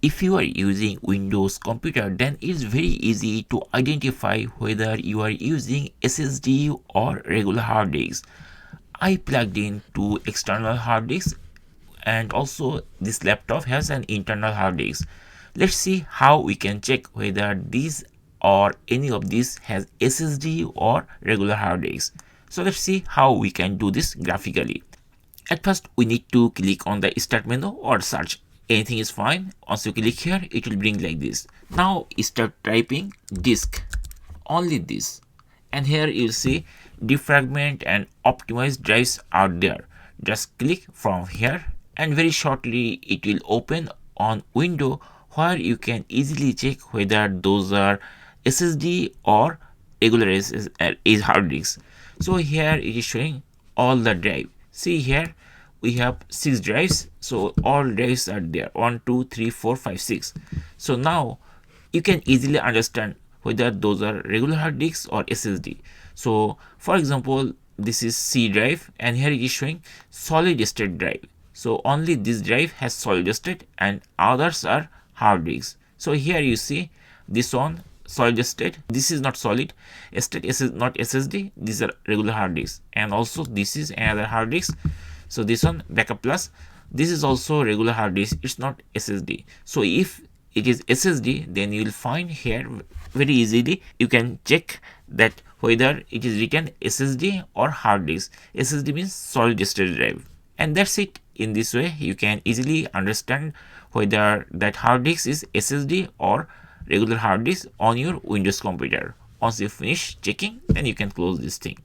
If you are using Windows computer, then it's very easy to identify whether you are using SSD or regular hard disk. I plugged in two external hard disks, and also this laptop has an internal hard disk. Let's see how we can check whether these or any of these has SSD or regular hard disk. So let's see how we can do this graphically. At first, we need to click on the start menu or search. Anything is fine. Once you click here, it will bring like this. Now start typing disk, only this, and here you'll see defragment and optimized drives are there. Just click from here, and very shortly it will open on window where you can easily check whether those are SSD or regular hard disks. So here it is showing all the drive. See here we have 6 drives, so all drives are there, 1 2 3 4 5 6. So now you can easily understand whether those are regular hard disks or SSD. So for example, this is C drive, and here it is showing solid state drive. So only this drive has solid state and others are hard disks. So here you see this one solid state, this is not solid state, this is not SSD, these are regular hard disks, and also this is another hard disk. So this one backup plus, this is also regular hard disk, it's not SSD. So if it is SSD, then you will find here very easily you can check that whether it is written SSD or hard disk. SSD means solid state drive, and that's it. In this way you can easily understand whether that hard disk is SSD or regular hard disk on your Windows computer. Once you finish checking, then you can close this thing.